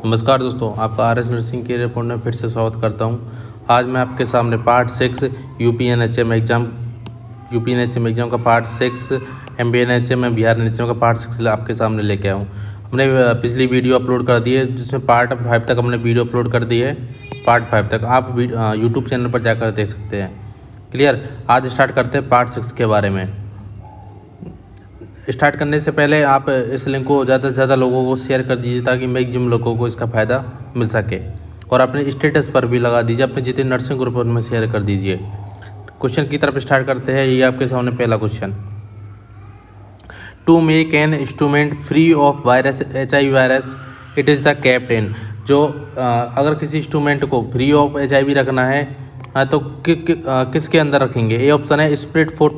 नमस्कार दोस्तों, आपका आर एस नर्सिंग के रिपोर्ट में फिर से स्वागत करता हूं। आज मैं आपके सामने पार्ट 6 यूपीएनएचएम एग्ज़ाम का पार्ट 6 एमबीएनएचएम में बिहार एनएचएम का पार्ट 6 आपके सामने लेके आया हूँ। हमने पिछली वीडियो अपलोड कर दी है जिसमें पार्ट 5 तक हमने वीडियो अपलोड कर दी है। पार्ट 5 तक आप यूट्यूब चैनल पर जाकर देख सकते हैं। क्लियर। आज स्टार्ट करते हैं पार्ट 6 के बारे में। स्टार्ट करने से पहले आप इस लिंक को ज़्यादा से ज़्यादा लोगों को शेयर कर दीजिए ताकि मैक्सिमम लोगों को इसका फ़ायदा मिल सके, और अपने स्टेटस पर भी लगा दीजिए, अपने जितने नर्सिंग ग्रुप उनमें शेयर कर दीजिए। क्वेश्चन की तरफ स्टार्ट करते हैं। ये आपके सामने पहला question. To make an instrument free of virus HIV virus it is the captain. जो अगर किसी इंस्ट्रूमेंट को फ्री ऑफ HIV रखना है तो किसके अंदर रखेंगे? ए ऑप्शन है स्प्रिट फॉर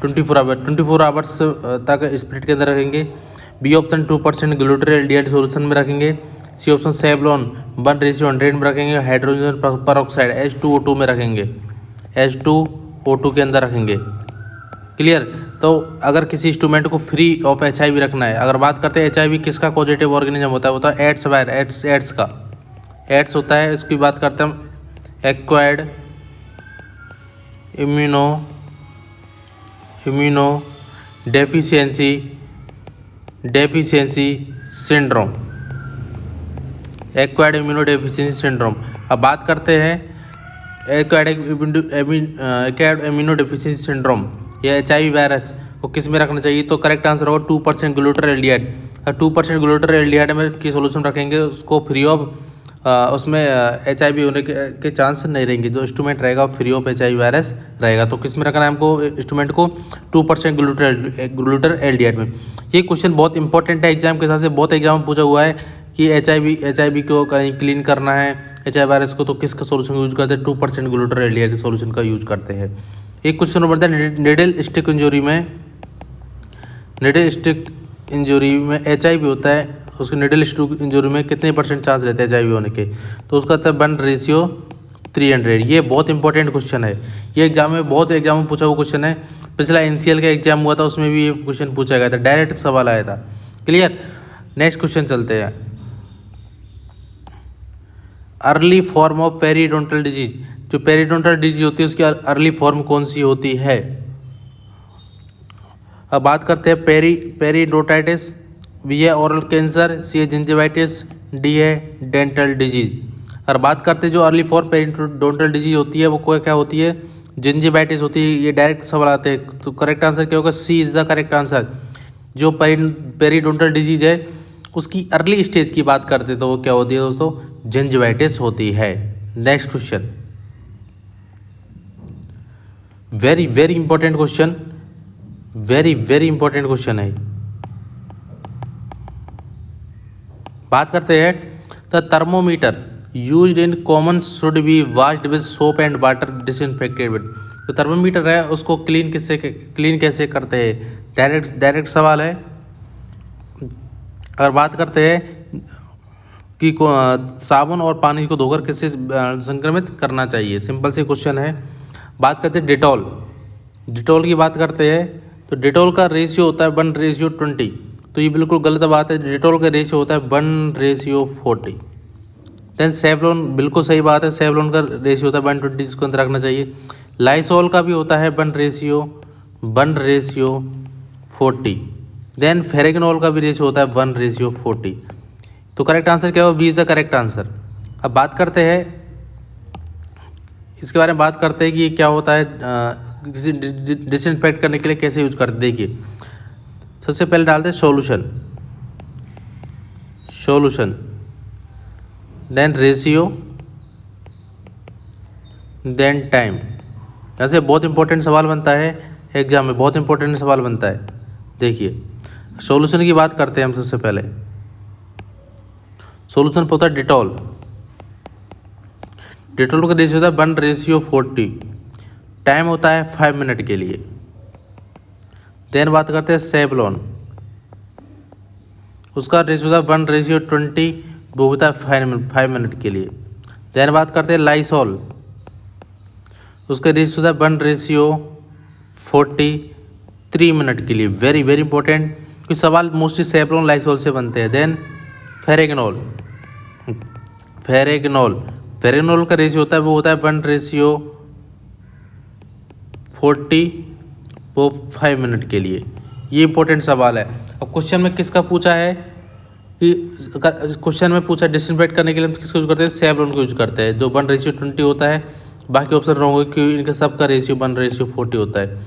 24 आवर्स तक स्प्रिट के अंदर रखेंगे। बी ऑप्शन 2% ग्लूटर एल्डिहाइड सॉल्यूशन में रखेंगे। सी ऑप्शन सेवलॉन 1:100 में रखेंगे। हाइड्रोजन परऑक्साइड H2O2 में रखेंगे, H2O2 के अंदर रखेंगे। क्लियर। तो अगर किसी इंस्ट्रूमेंट को फ्री ऑफ HIV रखना है, अगर बात करते हैं HIV किसका पॉजिटिव ऑर्गेनिज्म होता है एड्स वायरस, एड्स का एड्स होता है। इसकी बात करते हैं हम acquired immuno deficiency syndrome, acquired immuno deficiency syndrome. अब बात करते हैं एक्वायर्ड इम्यूनो डेफिशिएंसी सिंड्रोम या HIV वायरस को किस में रखना चाहिए? तो करेक्ट आंसर होगा 2% ग्लूटर एल्डिहाइड। 2% ग्लूटर एल्डिहाइड में की सोल्यूशन रखेंगे, उसको फ्री ऑफ उसमें HIV होने के चांस नहीं रहेंगे। जो इंस्ट्रूमेंट रहेगा फ्री ऑफ HIV वायरस रहेगा। तो किस में रखना है हमको इंस्ट्रूमेंट को? 2% ग्लूटर एल्डिहाइड में। ये क्वेश्चन बहुत इंपॉर्टेंट है एग्जाम के हिसाब से। बहुत एग्जाम में पूछा हुआ है कि HIV को कहीं क्लीन करना है HIV वायरस को, तो किसका सोल्यूशन यूज करते हैं? 2% ग्लूटर एल्डिहाइड सोल्यूशन का यूज करते हैं। एक क्वेश्चन नंबर था निडल स्टिक इंजरी में HIV होता है, उसके निडल स्टिक इंजरी में कितने % चांस रहते हैं HIV होने के? तो उसका था 1:300। ये बहुत इंपॉर्टेंट क्वेश्चन है। ये एग्जाम में बहुत एग्जाम में पूछा हुआ क्वेश्चन है। पिछला NCL का एग्जाम हुआ था, उसमें भी ये क्वेश्चन पूछा गया था, डायरेक्ट सवाल आया था। क्लियर। नेक्स्ट क्वेश्चन चलते हैं। Early form of periodontal disease. जो पेरिडोंटल डिजीज होती है उसकी अर्ली फॉर्म कौन सी होती है? अब बात करते हैं पेरिडोटाइटिस, बी है ओरल कैंसर, सी है जिंजिवाइटिस, डी है डेंटल डिजीज। और बात करते हैं जो अर्ली फॉर्म पेरिडोंटल डिजीज होती है वो क्या होती है? जिंजिवाइटिस होती है। ये डायरेक्ट सवाल आते हैं, तो करेक्ट आंसर क्या होगा? सी इज़ द करेक्ट आंसर। जो पेरिडोंटल डिजीज है उसकी अर्ली स्टेज की बात करते हैं तो वो क्या होती है दोस्तों? जिंजिवाइटिस होती है। Next question, very very important question, very important question है। बात करते हैं the thermometer used in common should be washed with soap and water disinfected with. जो थर्मोमीटर है उसको क्लीन कैसे करते हैं? डायरेक्ट सवाल है। अगर बात करते हैं कि साबुन और पानी को धोकर किससे संक्रमित करना चाहिए? सिंपल से क्वेश्चन है। बात करते हैं डिटॉल की बात करते हैं तो डिटॉल का रेशियो होता है 1:20। तो ये बिल्कुल गलत बात है। डिटॉल का रेशियो होता है 1:40। देन सेवलॉन, बिल्कुल सही बात है, सेवलॉन का रेशियो होता है 1:20, जिसको अंदर रखना चाहिए। लाइसोल का भी होता है 1:40। देन फेरेगनॉल का भी रेशियो होता है 1:40। तो करेक्ट आंसर क्या होगा? B is the correct answer. अब बात करते हैं इसके बारे में, बात करते हैं कि ये क्या होता है, किसी डिसइंफेक्ट करने के लिए कैसे यूज करते। देखिए सबसे पहले डालते हैं solution, then ratio, then time. ऐसे बहुत इंपॉर्टेंट सवाल बनता है एग्जाम में, बहुत इंपॉर्टेंट सवाल बनता है। देखिए सॉल्यूशन की बात करते हैं हम। सबसे पहले सॉल्यूशन होता है डिटॉल का रेशियो होता है 1:40। टाइम होता है 5 मिनट के लिए। देन बात करते हैं सेवलॉन, उसका रेशियो होता है 1:20, वो होता है 5 मिनट के लिए। देन बात करते हैं लाइसॉल, उसका रेशियो होता है 1:40 3 मिनट के लिए। वेरी वेरी इंपॉर्टेंट, क्योंकि सवाल मोस्टली सेवलॉन लाइसोल से बनते हैं। देन फेरेगनॉल, फेरेग्नोल, फेरेग्नोल का रेशियो होता है वो होता है 1:40 वो 5 मिनट के लिए। ये इंपॉर्टेंट सवाल है। अब क्वेश्चन में किसका पूछा है कि क्वेश्चन में पूछा डिसइंफेक्ट करने के लिए हम किसका यूज करते हैं, सेवलॉन को यूज करते हैं जो 1:20 होता है। बाकी ऑप्शन रॉन्ग होगा क्योंकि इनका सबका रेशियो 1:40 होता है।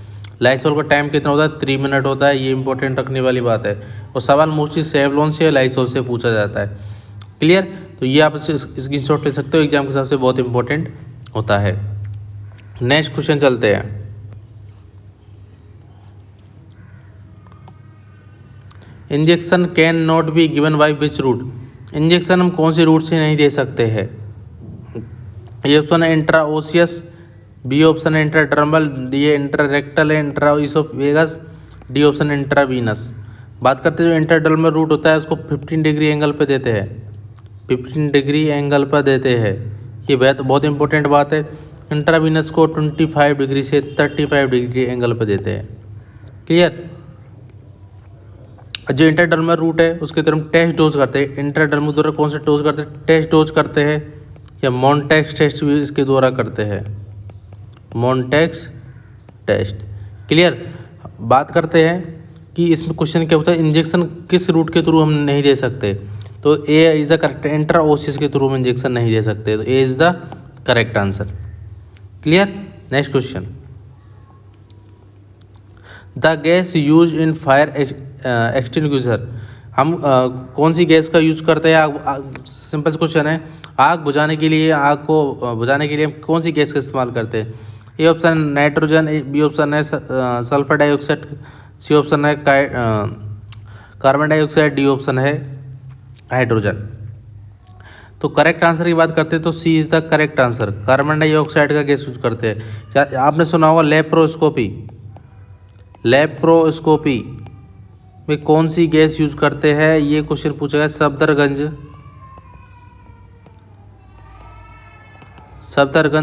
लाइसोल का टाइम कितना होता है, 3 मिनट होता है। ये इंपॉर्टेंट रखने वाली बात है। और सवाल मोस्टली सेवलॉन से या लाइसोल से पूछा जाता है। क्लियर, तो ये आप स्क्रीनशॉट ले सकते हो, एग्जाम के हिसाब से बहुत इंपॉर्टेंट होता है। नेक्स्ट क्वेश्चन चलते हैं। Injection can not be given by which route, injection हम कौन सी रूट से नहीं दे सकते हैं। ये ऑप्शन है इंट्राओसियस, बी ऑप्शन है इंट्राडर्मल, डी इंट्रारेक्टल है, इंट्राइसोफेगस, डी ऑप्शन इंट्रावीनस। बात करते हैं जो इंट्राडर्मल रूट होता है उसको 15 डिग्री एंगल पे देते हैं, 15 डिग्री एंगल पर देते हैं। ये बहुत इंपॉर्टेंट बात है। इंट्रावीनस को 25 डिग्री से 35 डिग्री एंगल पर देते हैं। क्लियर, जो इंट्राडर्मल रूट है उसके तरफ हम टेस्ट डोज करते हैं। इंट्राडर्मल द्वारा कौन सा डोज करते हैं, टेस्ट डोज करते हैं या मॉन्टेक्स टेस्ट भी इसके द्वारा करते हैं, मॉन्टेक्स टेस्ट। क्लियर, बात करते हैं कि इसमें क्वेश्चन क्या होता है, इंजेक्शन किस रूट के थ्रू हम नहीं दे सकते, तो ए इज़ द करेक्ट, इंट्राओसियस के थ्रू हम इंजेक्शन नहीं दे सकते, तो A is the correct answer. Clear, next question. The gas use in fire extinguisher, हम कौन सी गैस का यूज करते हैं। सिंपल क्वेश्चन है, आग बुझाने के लिए, आग को बुझाने के लिए हम कौन सी गैस का इस्तेमाल करते हैं। A option nitrogen, B option है सल्फर डाइऑक्साइड, सी ऑप्शन है कार्बन डाइऑक्साइड, डी ऑप्शन है हाइड्रोजन। तो करेक्ट आंसर की बात करते हैं तो C is the correct answer, carbon dioxide का गैस यूज करते हैं। क्या आपने सुना होगा लेप्रोस्कोपी, लेप्रोस्कोपी में कौन सी गैस यूज करते हैं, ये क्वेश्चन पूछा गया सफदरगंज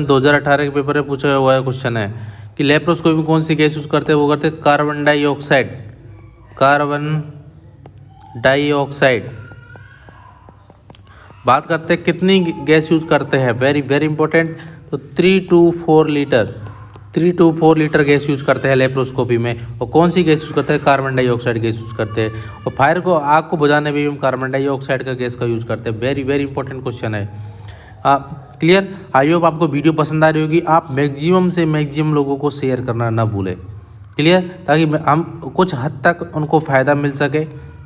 2018 के पेपर में पूछा हुआ है क्वेश्चन है कि लेप्रोस्कोपी में कौन सी गैस यूज करते हैं, वो करते हैं कार्बन डाइऑक्साइड, कार्बन डाइऑक्साइड। बात करते हैं कितनी गैस यूज करते हैं, वेरी वेरी इंपॉर्टेंट, तो 3 to 4 litre, 3 to 4 litre gas use करते हैं लेप्रोस्कोपी में। और कौन सी गैस यूज करते हैं, कार्बन डाइऑक्साइड गैस यूज करते हैं। और फायर को, आग को बुझाने में भी हम कार्बन डाइऑक्साइड का गैस का यूज करते हैं। वेरी वेरी इंपॉर्टेंट क्वेश्चन है। क्लियर, आई होप आपको वीडियो पसंद आ रही होगी। आप मैक्सिमम से मैक्सिमम लोगों को शेयर करना ना भूलें। क्लियर, ताकि हम कुछ हद तक उनको फ़ायदा मिल सके।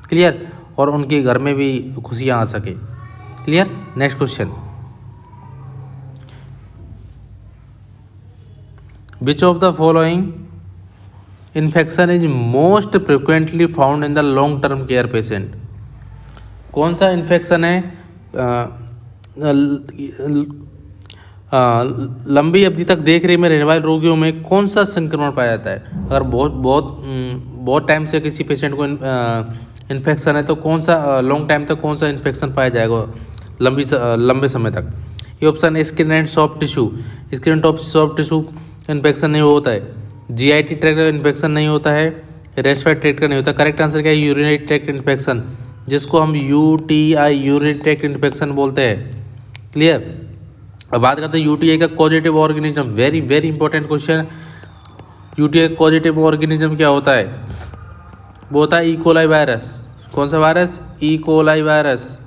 क्लियर, और उनके घर में भी खुशियाँ आ सके। Clear, next question. Which of the following infection is most frequently found in the long term care patient? कौन सा इन्फेक्शन है लंबी अवधि तक देख रेख में रहने वाले रोगियों में कौन सा संक्रमण पाया जाता है। अगर बहुत टाइम से किसी पेशेंट को इन्फेक्शन है तो कौन सा लॉन्ग टाइम तक कौन सा इन्फेक्शन पाया जाएगा लंबे समय तक। ये ऑप्शन है skin and soft tissue, skin and soft tissue infection नहीं होता है, जीआईटी ट्रैक्ट का इन्फेक्शन नहीं होता है, रेस्पिरेटरी ट्रैक्ट का नहीं होता। करेक्ट आंसर क्या है, यूरिनरी ट्रैक्ट इन्फेक्शन, जिसको हम यूटीआई यूरिनरी ट्रैक्ट इन्फेक्शन बोलते हैं। क्लियर, अब बात करते हैं यूटीआई का positive organism, very very important question. UTI positive organism क्या होता है, वो होता है इकोलाई वायरस। कौन सा virus, E coli virus,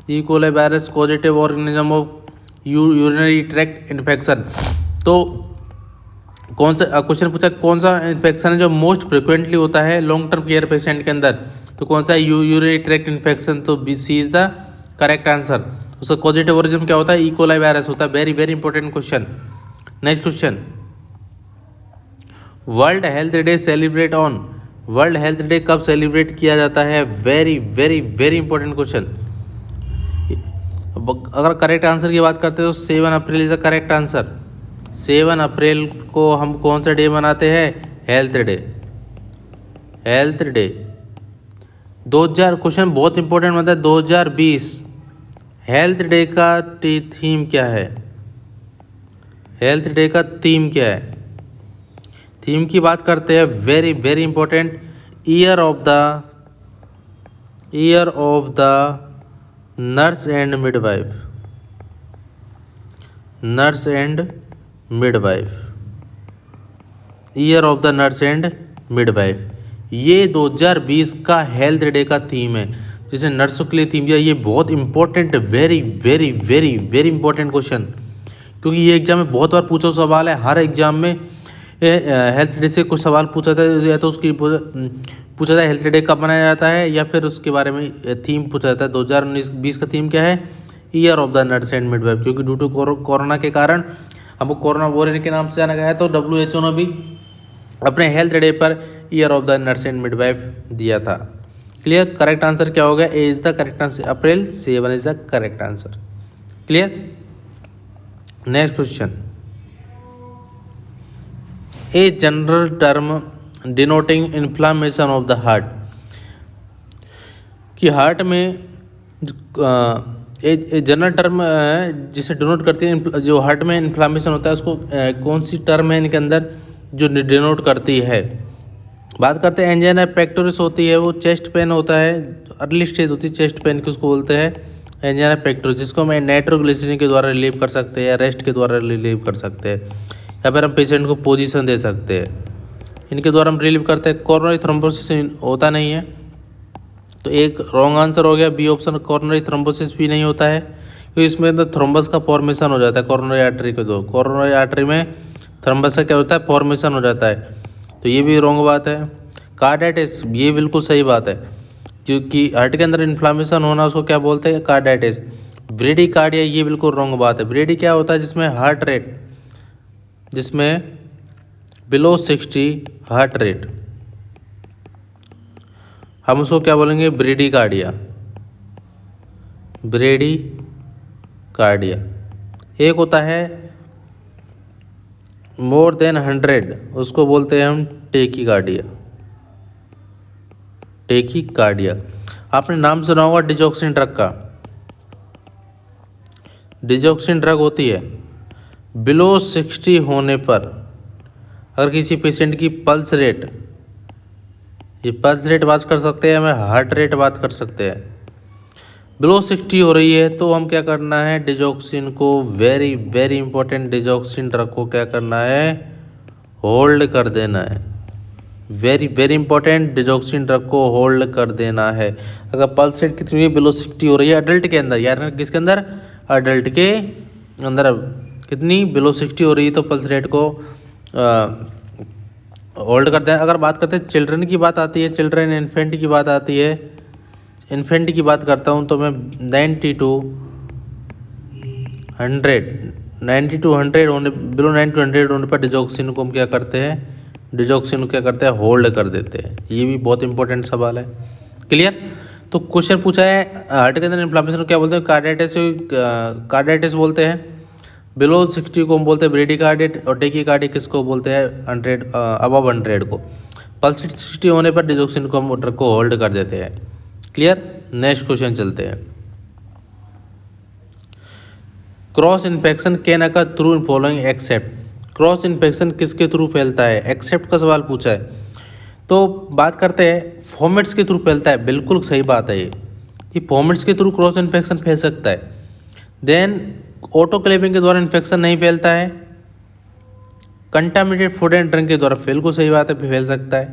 E coli virus positive organism of urinary tract infection. तो कौन सा क्वेश्चन पूछा, कौन सा इन्फेक्शन है जो मोस्ट फ्रिक्वेंटली होता है लॉन्ग टर्म केयर पेशेंट के अंदर, तो कौन सा यूरिनरी ट्रैक्ट इन्फेक्शन, तो B C is the correct answer. उसका पॉजिटिव ओरिजिन क्या होता है, इकोलाई वायरस होता है। Very very important question. Next question, world health day celebrate on, world health day कब सेलिब्रेट किया जाता है, very very very important question. अगर करेक्ट आंसर की बात करते हैं तो 7 April is the correct answer. 7 अप्रैल को हम कौन सा डे मनाते हैं, health day, health day. 2000 question बहुत इंपॉर्टेंट मतलब 2020 हेल्थ डे का थीम क्या है, हेल्थ डे का थीम क्या है। थीम की बात करते हैं, very very important, year of the nurse and midwife, nurse and midwife, year of the nurse and midwife, ये 2020 का हेल्थ डे का थीम है, जिसे नर्सों के लिए थीम दिया। ये बहुत important, very very very very important question, क्योंकि ये एग्जाम में बहुत बार पूछा सवाल है। हर एग्जाम में हेल्थ डे से कुछ सवाल पूछा था, या तो उसकी पूछा था हेल्थ डे कब मनाया जाता है, या फिर उसके बारे में थीम पूछा जाता है। 2019-20 का थीम क्या है? Year of the nurse and midwife, क्योंकि ड्यू टू कोरोना के कारण हमको कोरोना वॉरियर के नाम से जाना गया है। तो WHO ने भी अपने हेल्थ डे पर year of the nurse and midwife दिया था। क्लियर? करेक्ट आंसर क्या होगा? A is the correct answer, April 7 is the correct answer. Clear? Next question, a general term denoting inflammation of the heart, कि heart में एक general term है जिसे denote करती है, जो हार्ट में इन्फ्लामेशन होता है उसको कौन सी टर्म है इनके अंदर जो डिनोट करती है? बात करते हैं एंजाइना पेक्टोरिस होती है, वो चेस्ट पेन होता है, अर्ली स्टेज होती है चेस्ट पेन की, उसको बोलते हैं एंजाइना पेक्टोरिस, जिसको हम नाइट्रोग्लिसरीन के द्वारा रिलीव कर सकते हैं या रेस्ट के द्वारा रिलीव कर सकते हैं, या फिर हम पेशेंट को पोजीशन दे सकते हैं, इनके द्वारा हम रिलीव करते हैं। कोरोनरी थ्रोम्बोसिस होता नहीं है, तो एक रॉन्ग आंसर हो गया बी ऑप्शन, कोरोनरी थ्रोम्बोसिस भी नहीं होता है, क्योंकि इसमें अंदर थ्रोम्बस का फॉर्मेशन हो जाता है कोरोनरी आर्टरी के दो, कोरोनरी आर्टरी में थ्रोम्बस का क्या होता है? फॉर्मेशन हो जाता है, तो ये भी रॉन्ग बात है। कार्डाइटिस, ये बिल्कुल सही बात है, क्योंकि हार्ट के अंदर इन्फ्लामेशन होना उसको क्या बोलते हैं? कार्डाइटिस। ब्रेडिकार्डिया, ये बिल्कुल रॉन्ग बात है। ब्रेडी क्या होता है? जिसमें हार्ट रेट, जिसमें बिलो 60 हार्ट रेट, हम उसको क्या बोलेंगे? Bradycardia, bradycardia. एक होता है मोर देन 100, उसको बोलते हैं हम टेकीकार्डिया, टेकीकार्डिया। आपने नाम सुना होगा डिजॉक्सिन ड्रग का, डिजॉक्सिन ड्रग होती है बिलो 60 होने पर, अगर किसी पेशेंट की पल्स रेट, ये पल्स रेट बात कर सकते हैं, हमें हार्ट रेट बात कर सकते हैं, बिलो 60 हो रही है, तो हम क्या करना है? डिजॉक्सिन को, very very important, digoxin drug को क्या करना है? होल्ड कर देना है। Very very important, digoxin drug को होल्ड कर देना है। अगर पल्स रेट कितनी है? बिलो 60 हो रही है अडल्ट के अंदर, यार किसके अंदर? अडल्ट के अंदर कितनी? बिलो 60 हो रही है, तो पल्स रेट को होल्ड करते हैं। अगर बात करते हैं चिल्ड्रन की बात आती है, चिल्ड्रन इन्फेंट की बात आती है, इन्फेंट की बात करता हूँ, तो मैं 90 to 100 होने, बिलो 90 to 100 होने पर डिजॉक्सिन को हम क्या करते हैं? डिजॉक्सिन को क्या करते हैं? होल्ड कर देते हैं। ये भी बहुत इंपॉर्टेंट सवाल है। क्लियर? तो क्वेश्चन पूछा है हार्ट के अंदर इन्फ्लामेशन को क्या बोलते हैं? कार्डाइटिस, कार्डाइटिस बोलते हैं। बिलो 60 को हम बोलते हैं ब्रेडिकार्डिया, और टेकीकार्डिया किसको बोलते हैं? 100 अबव 100 को। पल्स 60 होने पर डिजॉक्सिन को हम ड्रग को होल्ड कर देते हैं। क्लियर? नेक्स्ट क्वेश्चन चलते हैं। Cross infection can occur through following except, cross infection किसके थ्रू फैलता है? एक्सेप्ट का सवाल पूछा है, तो बात करते हैं फॉर्मेट्स के थ्रू फैलता है। बिल्कुल सही बात है ये, कि फॉर्मेट्स के थ्रू क्रॉस इन्फेक्शन फैल सकता है। देन ऑटोक्लेविंग के द्वारा इन्फेक्शन नहीं फैलता है, कंटामिनेटेड फूड एंड ड्रिंक के द्वारा बिल्कुल सही बात है फैल सकता है।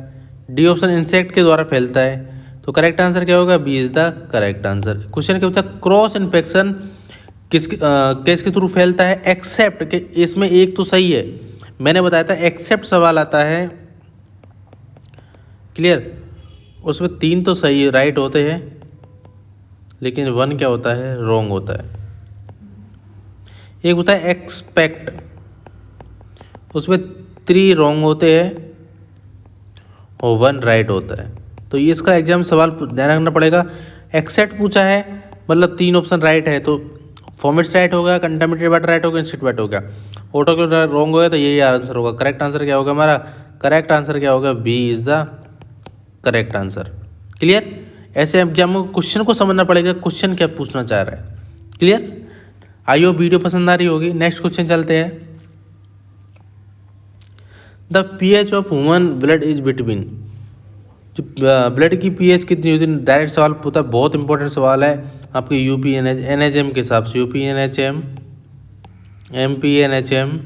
डी ऑप्शन इंसेक्ट के द्वारा फैलता है, तो करेक्ट आंसर क्या होगा? B is the correct answer. Question क्या होता है? क्रॉस इन्फेक्शन किसके थ्रू फैलता है? एक्सेप्ट के, इसमें एक तो सही है, मैंने बताया था एक्सेप्ट सवाल आता है। क्लियर? उसमें 3 तो सही राइट होते हैं, लेकिन 1 क्या होता है? रॉन्ग होता है। एक होता है एक्सपेक्ट, उसमें 3 रॉन्ग होते हैं और 1 राइट होता है। तो ये इसका एग्जाम सवाल ध्यान रखना पड़ेगा। एक्सेप्ट पूछा है, मतलब 3 ऑप्शन राइट है, तो फॉर्मेट्स राइट होगा, कंटामिनेटेड वाटर राइट होगा, इंसेक्ट वाटर होगा। ऑटो के रॉन्ग होगा, तो यही आंसर होगा। करेक्ट आंसर क्या होगा हमारा? करेक्ट आंसर क्या होगा? B is the correct answer. Clear? ऐसे एग्जाम में क्वेश्चन को समझना पड़ेगा, क्वेश्चन क्या पूछना चाह रहा है। क्लियर? आइए वीडियो पसंद आ रही होगी। नेक्स्ट क्वेश्चन चलते हैं। The pH of human blood is between, जो ब्लड की पीएच कितनी होती है, डायरेक्ट सवाल पूछता है, बहुत इंपॉर्टेंट सवाल है आपके यूपी एनएचएम के हिसाब से, यूपी एनएचएम, एमपी एनएचएम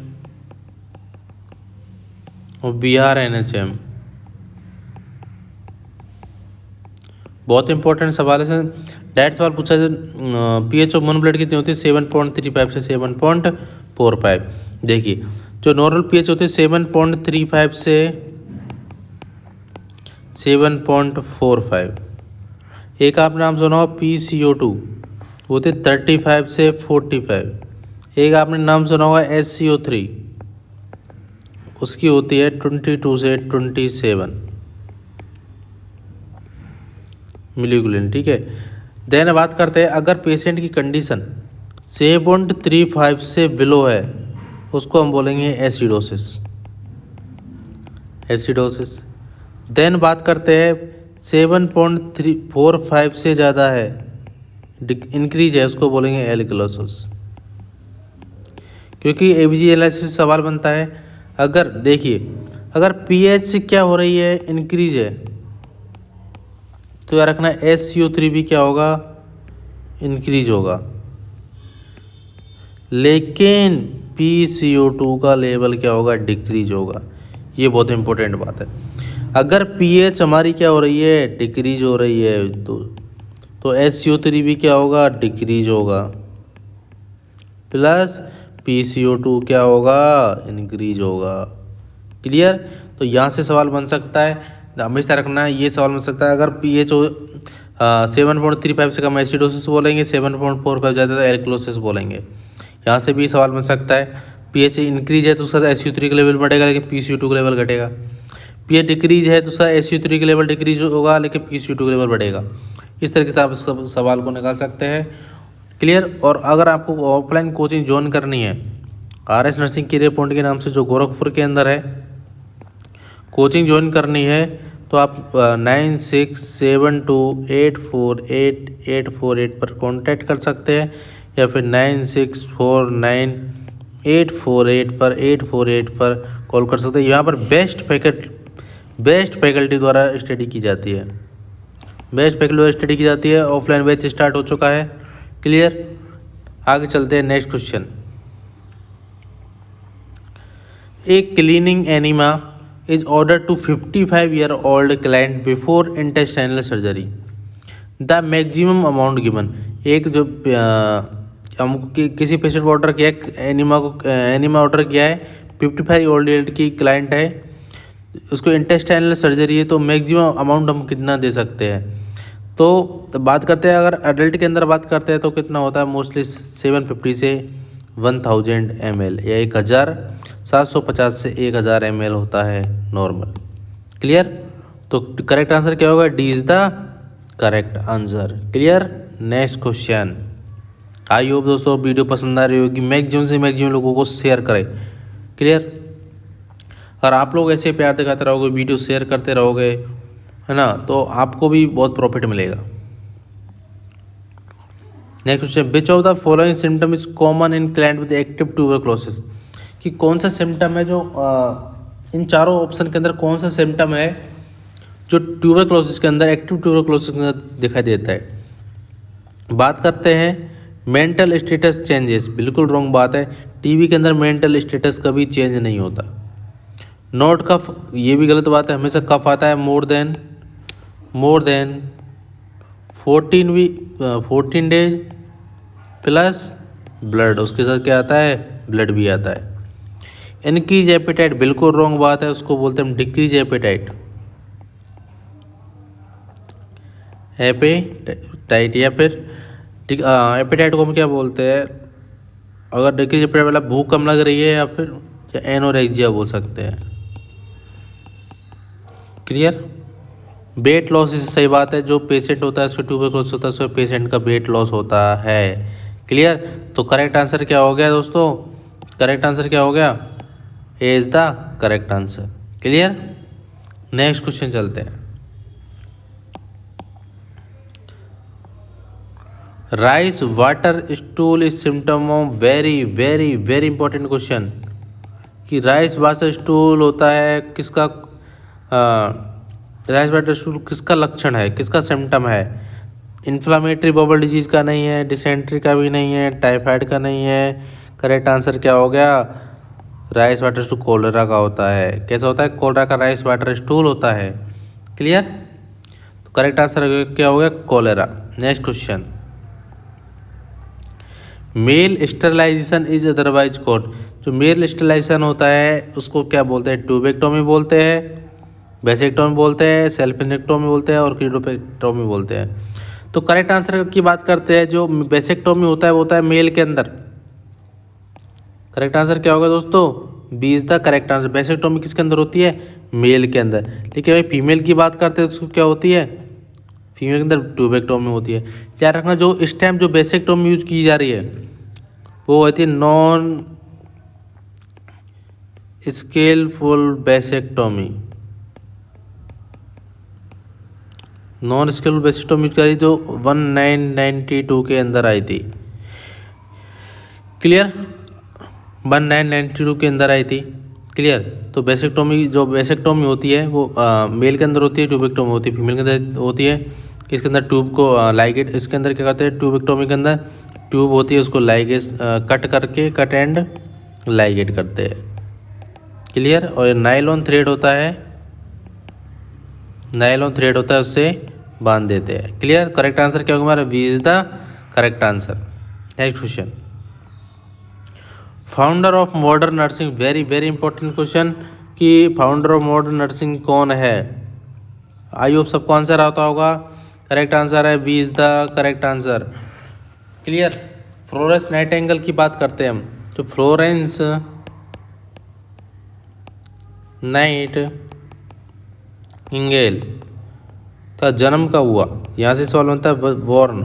और बिहार एनएचएम, बहुत इंपॉर्टेंट सवाल है। डायरेक्ट सवाल पूछा है, पीएच ऑफ ह्यूमन ब्लड कितनी होती है, 7.35 से 7.45। देखिए जो नॉर्मल पीएच होती है 7.35 से 7.45। एक आपने नाम सुना हो PCO2 होते 35 से 45। एक आपने नाम सुना होगा SCO3 उसकी होती है 22 से 27 मिलीग्राम, ठीक है। देन बात करते हैं, अगर पेशेंट की कंडीशन 7.35 से बिलो है उसको हम बोलेंगे एसिडोसिस, एसिडोसिस। देन बात करते हैं 7.45 से ज़्यादा है, इंक्रीज है, उसको बोलेंगे एल्कलोसिस। क्योंकि एबीजी एनालिसिस सवाल बनता है, अगर देखिए अगर पीएच क्या हो रही है, इंक्रीज है, तो याद रखना SCO3 भी क्या होगा, इंक्रीज होगा। लेकिन PCO2 का लेवल क्या होगा, डिक्रीज होगा। ये बहुत इंपॉर्टेंट बात है। अगर पीएच हमारी क्या हो रही है, डिक्रीज हो रही है, तो SCO3 भी क्या होगा, डिक्रीज होगा, प्लस PCO2 क्या होगा, इंक्रीज होगा। क्लियर। तो यहाँ से सवाल बन सकता है, हमेशा रखना है, ये सवाल बन सकता है, अगर पीएच 7.35 से कम एसिडोसिस बोलेंगे, 7.45 ज़्यादा तो एल्कलोसिस बोलेंगे। यहाँ से भी सवाल बन सकता है, पीएच इंक्रीज है तो उसका SCO3 का लेवल बढ़ेगा लेकिन PCO2 का लेवल घटेगा। पीएच डिक्रीज है तो उसका SCO3 का लेवल डिक्रीज होगा लेकिन PCO2 का लेवल बढ़ेगा। इस तरीके से आप इस सवाल को निकाल सकते हैं। क्लियर। और अगर आपको ऑफलाइन कोचिंग ज्वाइन करनी है, RS नर्सिंग करियर पॉइंट के नाम से जो गोरखपुर के अंदर है, कोचिंग ज्वाइन करनी है तो आप 9672848848 पर कांटेक्ट कर सकते हैं, या फिर 96498488 पर कॉल कर सकते हैं। यहाँ पर बेस्ट फैकल्टी द्वारा स्टडी की जाती है, ऑफलाइन बैच स्टार्ट हो चुका है। क्लियर। आगे चलते हैं, नेक्स्ट क्वेश्चन। एक cleaning enema is ordered to 55-year-old client before intestinal surgery. The maximum amount given. एक जो हमको किसी पेशेंट को ऑर्डर किया, एनीमा ऑर्डर किया है, 55-year-old की क्लाइंट है, उसको इंटेस्टाइनल सर्जरी है, तो मैक्सिमम अमाउंट हम कितना दे सकते हैं। तो बात करते हैं, अगर एडल्ट के अंदर बात करते हैं तो कितना होता है, मोस्टली 750 से 1000 ml या 1750 से 1000 ml होता है नॉर्मल। क्लियर। तो करेक्ट आंसर क्या होगा, D is the correct answer. Clear. Next question. I hope दोस्तों वीडियो पसंद आ रही होगी, मैक्सिमम से मैक्सिमम लोगों को शेयर करें। क्लियर। और आप लोग ऐसे प्यार दिखाते रहोगे, वीडियो शेयर करते रहोगे, है ना, तो आपको भी बहुत प्रॉफिट मिलेगा। Next question, which of the following symptom is common in client with active tuberculosis. कि कौन सा सिम्टम है जो इन चारों ऑप्शन के अंदर कौन सा सिम्टम है जो ट्यूबरक्लोसिस के अंदर, एक्टिव ट्यूबरक्लोसिस के अंदर दिखाई देता है। बात करते हैं मेंटल स्टेटस चेंजेस, बिल्कुल रॉन्ग बात है। टीबी के अंदर मेंटल स्टेटस कभी चेंज नहीं होता। नॉट कफ, ये भी गलत बात है, हमेशा कफ आता है more than 14 days plus blood, उसके साथ क्या आता है, ब्लड भी आता है। इनक्रीज एपेटाइट, बिल्कुल रॉन्ग बात है, उसको बोलते हैं हम डिक्रीज एपेटाइट। एपेटाइट या फिर एपेटाइट को हम क्या बोलते हैं, अगर डिक्रीज एपेटाइट वाला भूख कम लग रही है, या फिर एनोरेक्सिया बोल सकते हैं। क्लियर। वेट लॉस, इससे सही बात है, जो पेशेंट होता है उसको ट्यूबरक्लोसिस होता है उसको पेशेंट का वेट लॉस होता है। क्लियर। तो करेक्ट आंसर क्या हो गया दोस्तों, करेक्ट आंसर क्या हो गया, A is the correct answer. Clear. Next question चलते हैं। Rice water stool is symptom of, very very very important question, कि राइस वाटर स्टूल होता है किसका, राइस वाटर स्टूल किसका लक्षण है, किसका सिम्टम है? इन्फ्लामेटरी बॉबल डिजीज का नहीं है, डिसेंट्री का भी नहीं है, टाइफाइड का नहीं है। करेक्ट आंसर क्या हो गया? राइस वाटर स्टूल कोलेरा का होता है। कैसा होता है? कोलेरा का राइस वाटर स्टूल होता है। क्लियर? तो करेक्ट आंसर क्या हो गया? Cholera. Next question, male sterilization is otherwise called. जो मेल स्टरलाइजेशन होता है उसको क्या बोलते हैं? ट्यूबेक्टोमी बोलते हैं, वेसेक्टोमी बोलते हैं, सेल्फिनेक्टोमी बोलते हैं और क्यूरोपेक्टोमी बोलते हैं। तो करेक्ट आंसर की बात करते हैं, जो वेसेक्टोमी होता है वो होता है मेल के अंदर। करेक्ट आंसर क्या होगा दोस्तों? B is the correct answer. Vasectomy किसके अंदर होती है? मेल के अंदर। ठीक है भाई, फीमेल की बात करते हैं तो उसको क्या होती है? फीमेल के अंदर ट्यूबेक्टोमी होती है। याद रखना, जो इस टाइम जो वेसेक्टोमी यूज की जा रही है वो होती है non scalpel vasectomy. Non scalpel vasectomy use करी जो 1992 के अंदर आई थी। क्लियर? 1992 के अंदर आई थी। क्लियर? तो वेसेक्टोमी, जो वेसेक्टोमी होती है वो मेल के अंदर होती है, ट्यूबेक्टोमी होती है फीमेल के अंदर होती है। इसके अंदर ट्यूब को लाइगेट, इसके अंदर क्या करते हैं? ट्यूबेक्टोमी के अंदर ट्यूब होती है, उसको लाइगेस कट करके कट एंड लाइगेट करते हैं। क्लियर? और ये नायलॉन थ्रेड होता है, नायलॉन थ्रेड होता है, उससे बांध देते हैं। क्लियर? करेक्ट आंसर क्या होगा हमारा? B is the correct answer. Next question, founder of modern nursing. Very very important question कि फाउंडर ऑफ मॉडर्न नर्सिंग कौन है? आई होप सबको आंसर आता होगा। करेक्ट आंसर है B is the correct answer. Clear? Florence Nightingale की बात करते हैं हम। तो फ्लोरेंस नाइटिंगेल का जन्म कब हुआ? यहाँ से सवाल बनता है बॉर्न।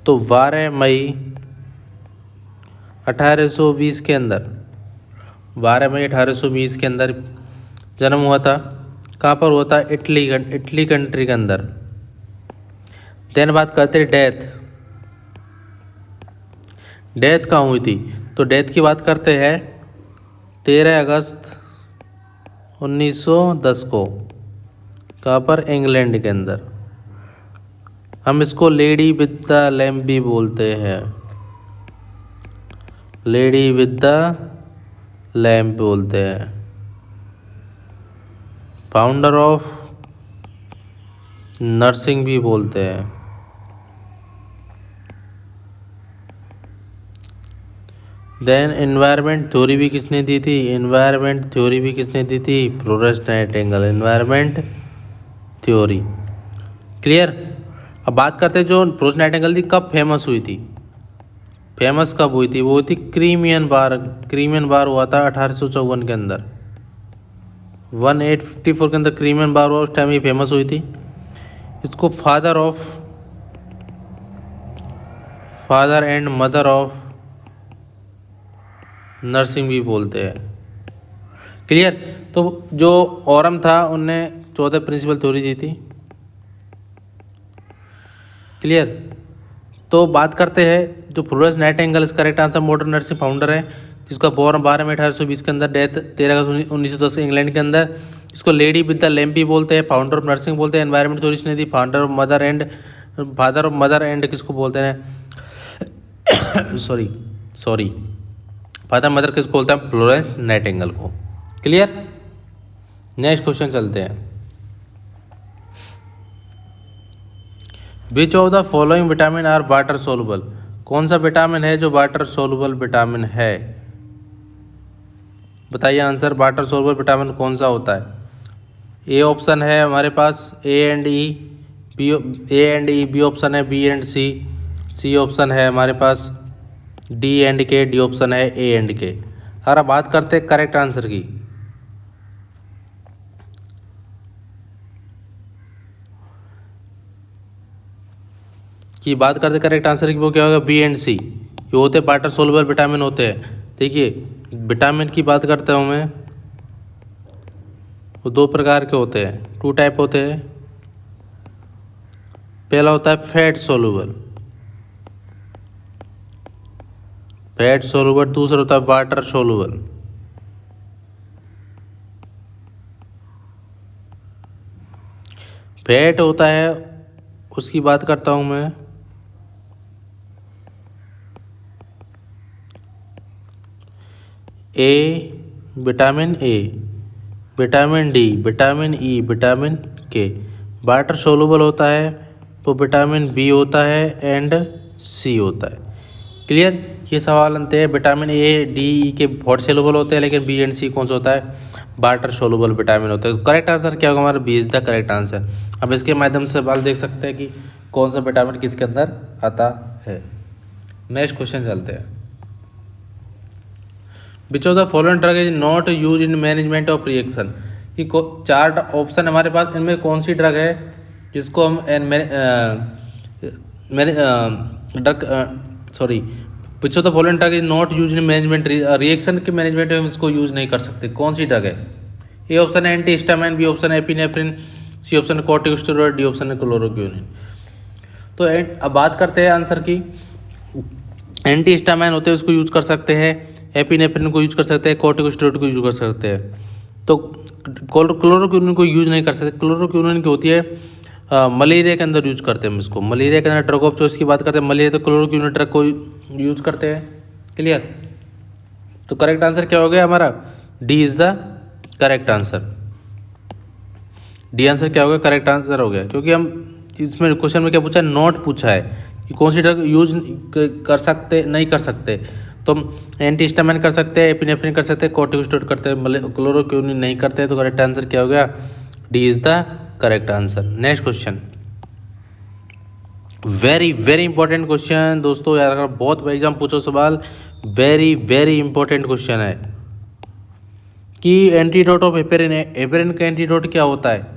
तो 12 मई 1820 के अंदर, 12 मई 1820 के अंदर जन्म हुआ था। कहाँ पर हुआ था? इटली कंट्री के अंदर। देन बात करते हैं डेथ। डेथ कहाँ हुई थी? तो डेथ की बात करते हैं 13 अगस्त 1910 को। कहाँ पर? इंग्लैंड के अंदर। हम इसको लेडी विद द लैम्प भी बोलते हैं, लेडी विद द लैम्प बोलते हैं। फाउंडर ऑफ नर्सिंग भी बोलते हैं। देन एनवायरनमेंट थ्योरी भी किसने दी थी? एनवायरनमेंट थ्योरी भी किसने दी थी? Florence Nightingale. Environment theory. Clear? अब बात करते हैं जो फ्लोरेंस नाइटिंगेल थी कब फेमस हुई थी? फेमस कब हुई थी? वो हुई थी क्रीमियन वार। क्रीमियन वार हुआ था 1854 के अंदर। 1854 के अंदर क्रीमियन वार हुआ, उस टाइम ये फेमस हुई थी। इसको father and mother of nursing भी बोलते हैं। क्लियर? तो जो ओरम था उनने 14 प्रिंसिपल थ्योरी दी थी। क्लियर? तो बात करते हैं जो फ्लोरेंस नाइटिंगेल इस correct answer modern nursing founder है, जिसका बॉर्न 12 मई 1820 के अंदर, डेथ 13 अगस्त 1910 इंग्लैंड के अंदर। इसको लेडी विद द लैम्प भी बोलते हैं, फाउंडर ऑफ नर्सिंग बोलते हैं। एनवायरनमेंट थ्योरी ने दी। फादर ऑफ मदर एंड किसको बोलते हैं? सॉरी फादर मदर किसको बोलते हैं? फ्लोरेंस नाइटिंगेल को। क्लियर? नेक्स्ट क्वेश्चन चलते हैं। Which of the following vitamin are water soluble. कौन सा विटामिन है जो वाटर सोलुबल विटामिन है? बताइए आंसर। वाटर सोलुबल विटामिन कौन सा होता है? ए ऑप्शन है हमारे पास A and E, B option है बी एंड सी ऑप्शन है हमारे पास D and K, D option है ए एंड के। अगर आप बात करते हैं करेक्ट आंसर की बात करते करेक्ट आंसर की, वो क्या होगा? बी एंड सी। ये होते वाटर सोलुबल विटामिन होते हैं। देखिए विटामिन की बात करता हूँ मैं, वो 2 प्रकार के होते हैं, 2 टाइप होते हैं। पहला होता है फैट सोलुबल, दूसरा होता है वाटर सोलुबल। फैट होता है उसकी बात करता हूँ मैं। Vitamin A, vitamin D, vitamin E, vitamin के। वाटर सोलुबल होता है तो विटामिन बी होता है एंड सी होता है। क्लियर। ये सवाल बनते हैं विटामिन ए डी ई के वाटर सोलुबल होते हैं, लेकिन बी एंड सी कौन सा होता है, वाटर सोलुबल विटामिन होते हैं। करेक्ट आंसर क्या होगा हमारा, B is the correct answer. अब इसके माध्यम से सवाल देख सकते हैं कि कौन सा विटामिन किसके अंदर आता है। नेक्स्ट क्वेश्चन चलते हैं। Which of the following drug is not use in management of reaction. कि चार ऑप्शन हमारे पास, इनमें कौन सी ड्रग है जिसको हम विच of the following drug is not use in management reaction के मैनेजमेंट में हम इसको यूज नहीं कर सकते, कौन सी ड्रग है। ए ऑप्शन है एंटी हिस्टामाइन, बी ऑप्शन है एपिनेफ्रिन, सी ऑप्शन है कॉर्टिकोस्टेरॉइड, डी ऑप्शन है क्लोरोक्विनिन। तो अब बात करते हैं आंसर की। एंटी हिस्टामाइन होते हैं उसको यूज कर सकते हैं, एपिनेफ्रिन को यूज कर सकते हैं, कॉर्टिकोस्टेरॉइड को यूज कर सकते हैं। तो क्लोरोक्विनिन को यूज नहीं कर सकते। क्लोरोक्विनिन की होती है मलेरिया के अंदर यूज करते हैं हम इसको। मलेरिया के अंदर ड्रग ऑफ चॉइस की बात करते हैं, मलेरिया तो क्लोरोक्विनिन ड्रग को यूज करते हैं। क्लियर। तो करेक्ट आंसर क्या हो गया हमारा, D is the correct answer. D answer क्या हो गया, करेक्ट आंसर हो गया। क्योंकि हम इसमें क्वेश्चन में क्या पूछा है, नॉट पूछा है कि कौन सी ड्रग यूज कर सकते नहीं कर सकते। तो हम एंटी हिस्टामाइन कर सकते हैं, एपिनेफ्रिन कर सकते हैं, कॉर्टिकोस्टेरॉइड करते हैं, क्लोरोक्विनिन नहीं करते। तो करेक्ट आंसर क्या हो गया, D is the correct answer. Next question, very very important question दोस्तों। यार अगर बहुत एग्जाम पूछो सवाल, वेरी वेरी इंपॉर्टेंट क्वेश्चन है कि एंटीडोट ऑफ हेपेरिन। हेपेरिन का एंटीडोट क्या होता है।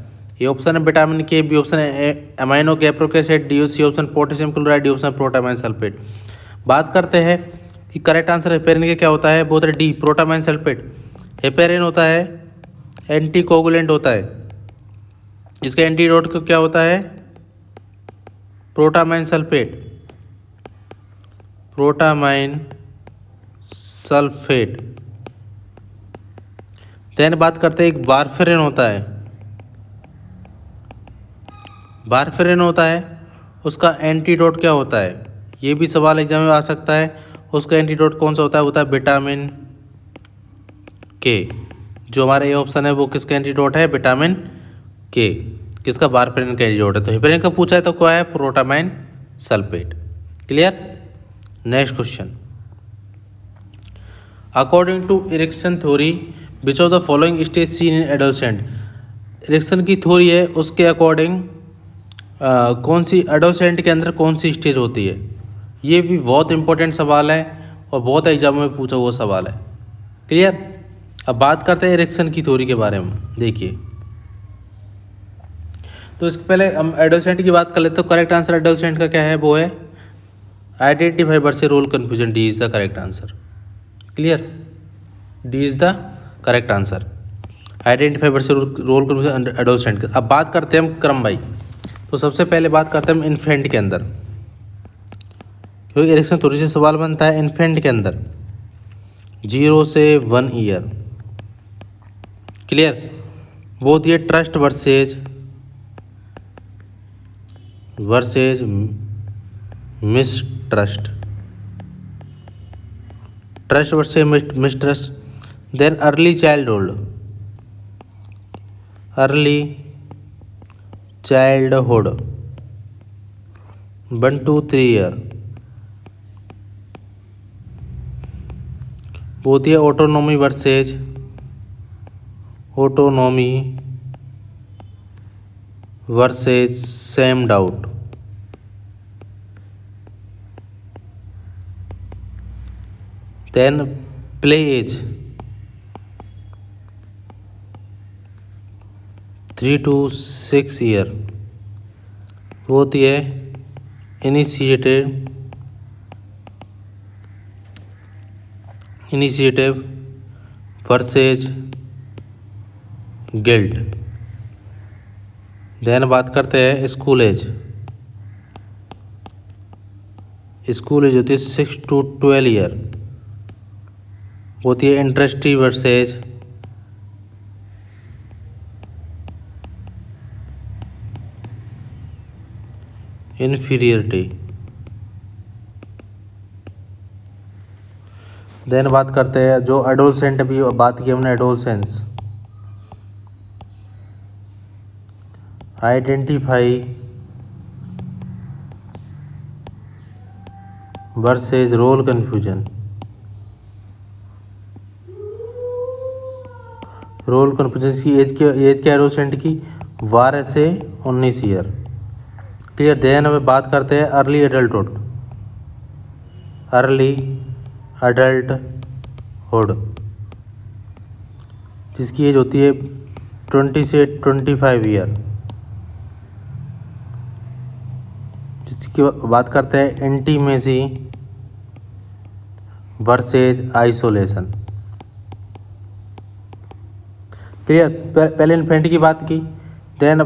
ये ऑप्शन है विटामिन के, बी ऑप्शन है amino caproic acid, D C option potassium chloride, D option protamine sulphate. बात करते हैं कि करेक्ट आंसर हेपेरिन का क्या होता है, वो होता है डी प्रोटामाइन सल्फेट। हेपेरिन होता है एंटीकोगुलेंट होता है, इसका एंटीडोट क्या होता है, protamine sulphate, protamine sulphate. Then बात करते हैं एक वारफेरिन होता है, वारफेरिन होता है, उसका एंटीडोट क्या होता है। ये भी सवाल एग्जाम में आ सकता है, उसका एंटीडोट कौन सा होता है विटामिन के। जो हमारा ये ऑप्शन है वो किसका एंटीडोट है, विटामिन के। किसका, वारफेरिन का एंटीडोट है। तो हेपेरिन का पूछा है तो क्या है, protamine sulphate. Clear. Next question, according to Erikson theory which of the following stage seen in adolescent. Erikson की थ्योरी है, उसके अकॉर्डिंग कौन सी एडोलसेंट के अंदर कौन सी स्टेज होती है। ये भी बहुत इंपॉर्टेंट सवाल है और बहुत एग्जाम में पूछा हुआ सवाल है। क्लियर। अब बात करते हैं इरेक्शन की थ्योरी के बारे में। देखिए, तो इसके पहले हम एडोलसेंट की बात कर लेते हैं। तो करेक्ट आंसर एडोलसेंट का क्या है, वो है identity versus role confusion, D is the correct answer. Clear, D is the correct answer, identity versus role confusion adolescent का। अब बात करते हैं हम क्रम बाई। तो सबसे पहले बात करते हैं हम इन्फेंट के अंदर, क्योंकि इरेक्शन थ्योरी से सवाल बनता है। इन्फेंट के अंदर 0 से 1 ईयर। क्लियर। वो होती है trust versus mistrust, trust versus mistrust. Then early childhood 1 to 3 year. वो होती है autonomy versus shame doubt. Then play age 3 to 6 year. वो होती है इनिशिएटिव वर्सेज गिल्ट। देन बात करते हैं स्कूल एज होती है 6 to 12 ईयर। होती है इंटरेस्टी वर्सेज इन्फीरियरिटी। देन बात करते हैं जो एडोलसेंट, अभी बात की हमने adolescence. Identity versus role confusion. Role confusion की एज क्या एडोलसेंट की 12 से 19 ईयर। क्लियर। देन अब बात करते हैं अर्ली एडल्टहुड। अर्ली एडल्टहुड जिसकी एज होती है 20 से 25 ईयर। जिसकी बात करते हैं इंटीमेसी वर्सेज आइसोलेशन। क्लियर। पहले इन्फेंट की बात की, then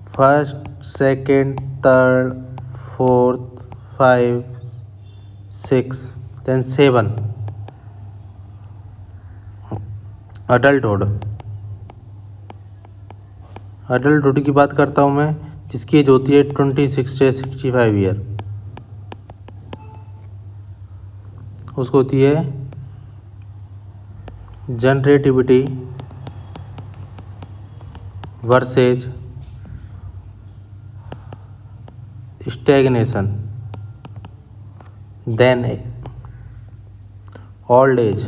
first, second, third, fourth, 5, 6, then 7 adulthood. Adulthood की बात करता हूँ मैं, जिसकी एज होती है 26 से 65 ईयर। उसको होती है generativity versus stagnation. Then old age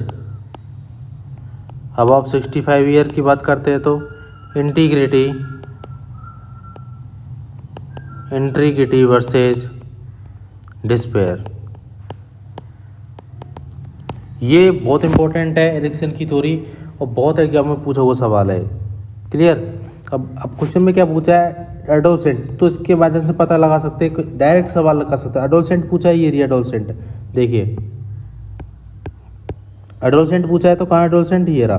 above 65 year की बात करते हैं तो इंट्रीगिटी वर्सेज डिस्पेयर। ये बहुत इंपॉर्टेंट है एरिक्सन की थ्योरी और बहुत एग्जाम में पूछा हुआ सवाल है। क्लियर। अब क्वेश्चन में क्या पूछा है एडोलसेंट, तो इसके माध्यम से पता लगा सकते हैं, डायरेक्ट सवाल लगा सकते हैं। एडोलसेंट पूछा है, ये रही एडोलसेंट, देखिए एडोलसेंट पूछा है तो कहाँ एडोलसेंट, ये रहा।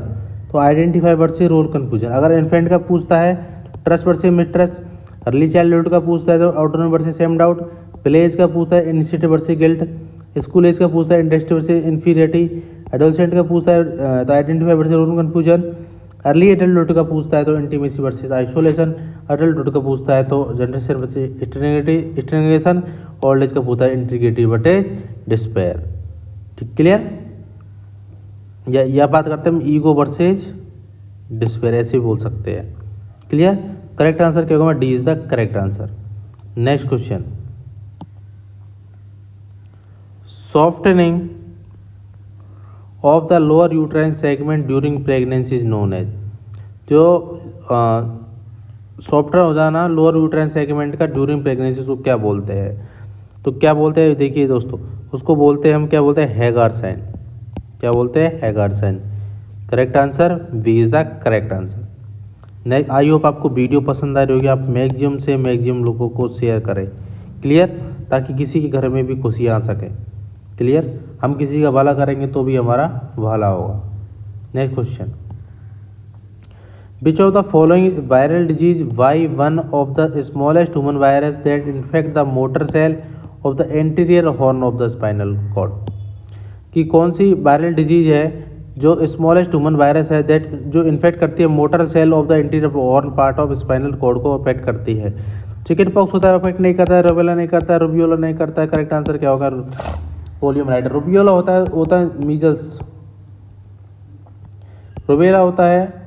तो आइडेंटिफाई वर्सेज रोल कन्फ्यूजन। अगर इन्फेंट का पूछता है trust versus mistrust, early childhood का पूछता है तो autonomy versus shame doubt, play age का पूछता है initiative versus guilt, school age का पूछता है इंडस्ट्री वर्सेज इन्फीरियरिटी, एडोलसेंट का पूछता है तो identify versus role confusion, early adulthood का पूछता है तो इंटीमेसी वर्सेज आइसोलेशन, एडल्टहुड का पूछता है तो generation versus strangulation, old age का पूछता है इंट्रीगेटिव वर्सेज डिस्पेयर। ठीक, क्लियर। या बात करते हैं हम ईगो वर्सेज डिस्पेयर, ऐसे भी बोल सकते हैं। क्लियर। करेक्ट आंसर क्या होगा, D is the correct answer. Next question, softening of the lower uterine segment during pregnancy is known as. जो सॉफ्टवेयर हो जाना लोअर यूट्राइन सेगमेंट का ड्यूरिंग प्रेगनेंसी, उसको क्या बोलते हैं, तो क्या बोलते हैं, देखिए दोस्तों, उसको बोलते हैं हम, क्या बोलते हैं, हैगार साइन। क्या बोलते हैं, Hegar sign. Correct answer B is the correct answer. Next, I hope आपको वीडियो पसंद आ रही होगी, आप मैक्सिमम से मैक्सिमम लोगों को शेयर करें। क्लियर, ताकि किसी के घर में भी खुशियाँ आ सके। क्लियर, हम किसी का भला करेंगे तो भी हमारा भला होगा। Next question, which of the following viral disease why one of the smallest human virus that infect the motor cell of the anterior horn of the spinal cord. कि कौन सी वायरल डिजीज है जो स्मॉलेस्ट ह्यूमन वायरस है that जो infect करती है motor cell of the anterior horn part of spinal cord को अफेक्ट करती है। चिकन पॉक्स होता है, अफेक्ट नहीं करता है, रूबेला नहीं करता है, रूबियोला नहीं करता है। करेक्ट आंसर क्या होगा, पोलियोमाइलाइटिस। रूबियोला होता है मीजल्स, रूबेला होता है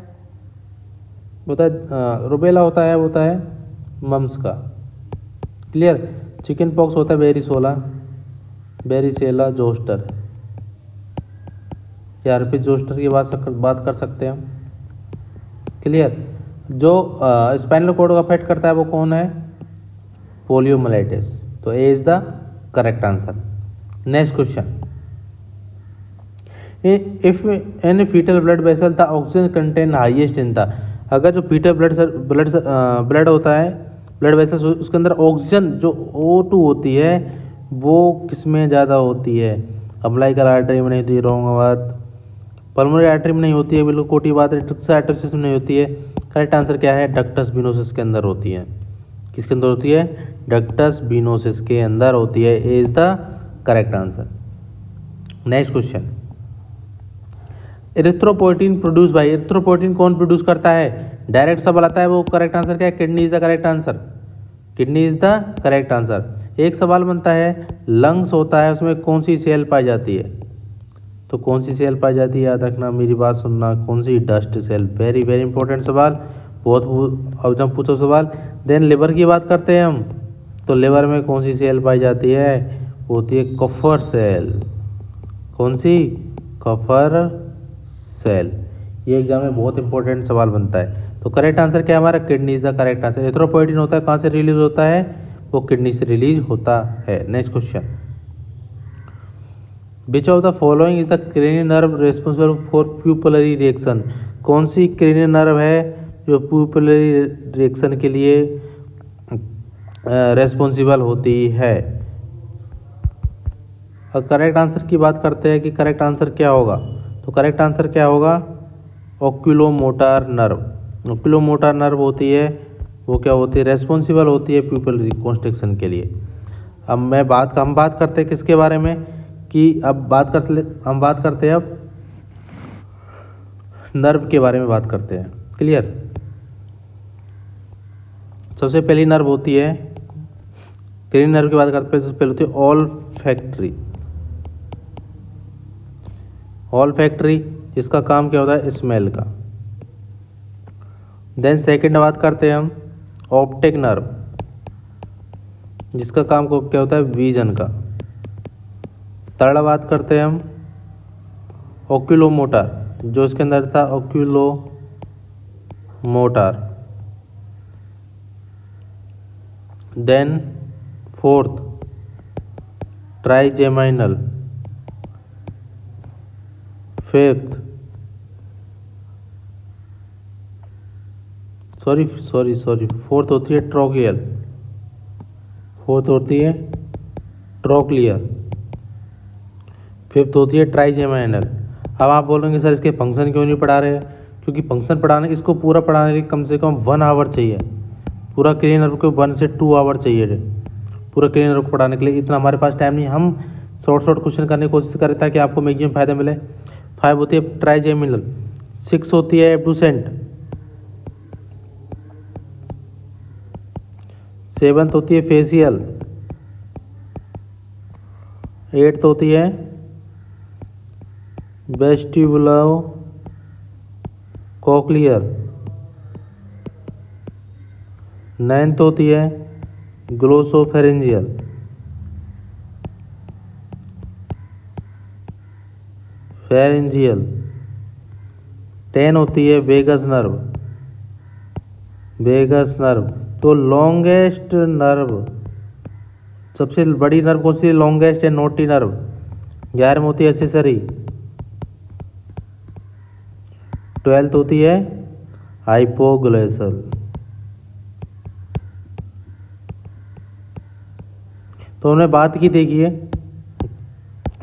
रूबेला होता है मम्स का। क्लियर। चिकन पॉक्स होता है वेरिसेला जोस्टर, या अर्पित जोस्टर की बात कर सकते हैं हम। क्लियर। जो स्पाइनल कॉर्ड को अफेक्ट करता है वो कौन है, पोलियोमाइलाइटिस। तो A is the correct answer. Next question, if in foetal blood vessel the oxygen content highest in the. अगर जो फीटल ब्लड होता है, ब्लड वेसल, उसके अंदर ऑक्सीजन जो O2 होती है वो किसमें ज़्यादा होती है, अम्बिलिकल आर्टरी में नहीं होती है, रॉन्ग बात। पल्मोनरी आर्टरी में नहीं होती है, बिल्कुल कोटी बात है। ट्रिक्साइटोसिस में नहीं होती है। करेक्ट आंसर क्या है, डक्टस विनोसिस के अंदर होती है। किसके अंदर होती है, डक्टस विनोसिस के अंदर होती है। A is the correct answer. Next question, erythropoietin produce by. Erythropoietin कौन प्रोड्यूस करता है, डायरेक्ट सवाल आता है, वो करेक्ट आंसर क्या है, kidney is the correct answer. Kidney is the correct answer. एक सवाल बनता है लंग्स होता है, उसमें कौन सी सेल पाई जाती है? तो कौन सी सेल पाई जाती है, याद रखना, मेरी बात सुनना, कौन सी? Dust cell. Very very important सवाल, बहुत अब जब पूछो सवाल। देन लिवर की बात करते हैं हम, तो लिवर में कौन सी सेल पाई जाती है? होती है कफर सेल। कौन सी? कफर सेल। ये एग्जाम में बहुत इंपॉर्टेंट सवाल बनता है। तो करेक्ट आंसर क्या है हमारा? Kidney is the correct answer. Erythropoietin होता है, कहाँ से रिलीज होता है? वो किडनी से रिलीज होता है। Next question, which of the following is the cranial nerve responsible for pupillary reaction? कौन सी क्रेनियल नर्व है जो प्यूपिलरी रिएक्शन के लिए रेस्पॉन्सिबल होती है? और करेक्ट आंसर की बात करते हैं कि करेक्ट आंसर क्या होगा, तो करेक्ट आंसर क्या होगा? ओक्यूलोमोटर नर्व। ओक्यूलोमोटर नर्व होती है, वो क्या होती है? रेस्पॉन्सिबल होती है प्यूपिल रिकॉन्स्ट्रक्शन के लिए। अब हम बात करते हैं किसके बारे में कि हम बात करते हैं अब नर्व के बारे में बात करते हैं। क्लियर? सबसे पहली नर्व होती है, क्रेनियल नर्व की बात करते हैं तो पहले होती है ऑल्फैक्टरी। ऑल्फैक्टरी, इसका काम क्या होता है? स्मेल का। देन सेकंड बात करते हैं हम ऑप्टिक नर्व, जिसका काम क्या होता है? विजन का। थर्ड बात करते हैं हम ओक्यूलोमोटर, जो इसके अंदर था oculomotor. Then fourth trigeminal. Fifth fourth होती है ट्रोकियल। फोर्थ होती है ट्रोक्लियर। फिफ्थ होती है ट्राइजेमाइनल। अब आप बोलेंगे सर इसके फंक्शन क्यों नहीं पढ़ा रहे? क्योंकि फंक्शन पढ़ाने इसको पूरा पढ़ाने के लिए कम से कम 1 आवर चाहिए। पूरा क्रेनियल नर्व को 1 से 2 आवर चाहिए पूरा क्रेनियल नर्व को पढ़ाने के लिए। इतना हमारे पास टाइम नहीं, हम शॉर्ट क्वेश्चन करने की कोशिश करें ताकि आपको मैक्सिमम फायदा मिले। 5 होती है ट्राइजेमिनल। 6 होती है एब्डुसेंट। 7th होती है फेशियल। 8th होती है वेस्टिबुलो कोक्लियर। 9th होती है ग्लोसोफेरेंजियल। 10 होती है वेगस नर्व। तो लॉन्गेस्ट नर्व, सबसे बड़ी नर्व कौन सी? लॉन्गेस्ट है नोटी नर्व। 11 होती है एक्सेसरी। 12th होती है हाइपोग्लोसल। तो हमने बात की, देखिए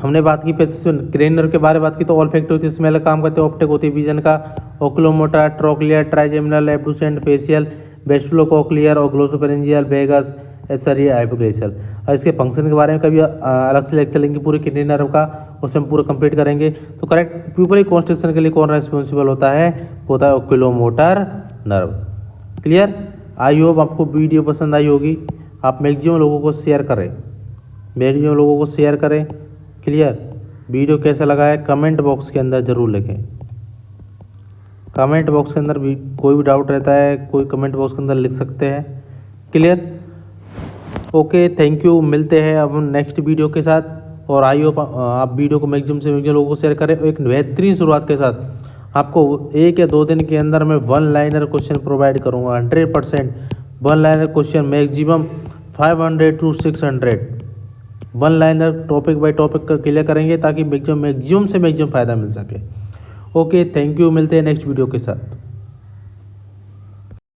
हमने बात की क्रेनियल नर्व के बारे में बात की। तो ऑल्फैक्टरी होती है, स्मेल का काम करते हैं। ऑप्टिक होती है विजन का। ओक्यूलोमोटर, ट्रोक्लियर, ट्राइजेमिनल, एब्डुसेंट, फेशियल, वेस्टिबुलोकोक्लियर और ग्लोसोफेरेंजियल, वेगस, एक्सेसरी, हाइपोग्लोसल। और इसके फंक्शन के बारे में कभी अलग से लेक्चर लेंगे पूरे क्रेनियल नर्व का, उसे हम पूरा कंप्लीट करेंगे। तो करेक्ट प्यूपिल कॉन्स्ट्रक्शन के लिए कौन रेस्पॉन्सिबल होता है? होता है ओक्यूलोमोटर नर्व। क्लियर? आई होप आपको वीडियो पसंद आई होगी। आप मैक्सिमम लोगों को शेयर करें। क्लियर? वीडियो कैसा लगा है कमेंट बॉक्स के अंदर ज़रूर लिखें। कमेंट बॉक्स के अंदर भी कोई भी डाउट रहता है, कोई कमेंट बॉक्स के अंदर लिख सकते हैं। क्लियर? Okay, thank you. मिलते हैं अब नेक्स्ट वीडियो के साथ। और आई होप आप वीडियो को मैक्सिमम से मैक्सिमम लोगों को शेयर करें। एक बेहतरीन शुरुआत के साथ आपको 1 या 2 दिन के अंदर मैं 1 लाइनर क्वेश्चन प्रोवाइड करूँगा। 100% 1 liner question, maximum 500 to 600 1 liner topic by topic कर क्लियर करेंगे ताकि मैक्सिमम से मैक्सिमम फ़ायदा मिल सके। Okay, thank you. मिलते हैं नेक्स्ट वीडियो के साथ।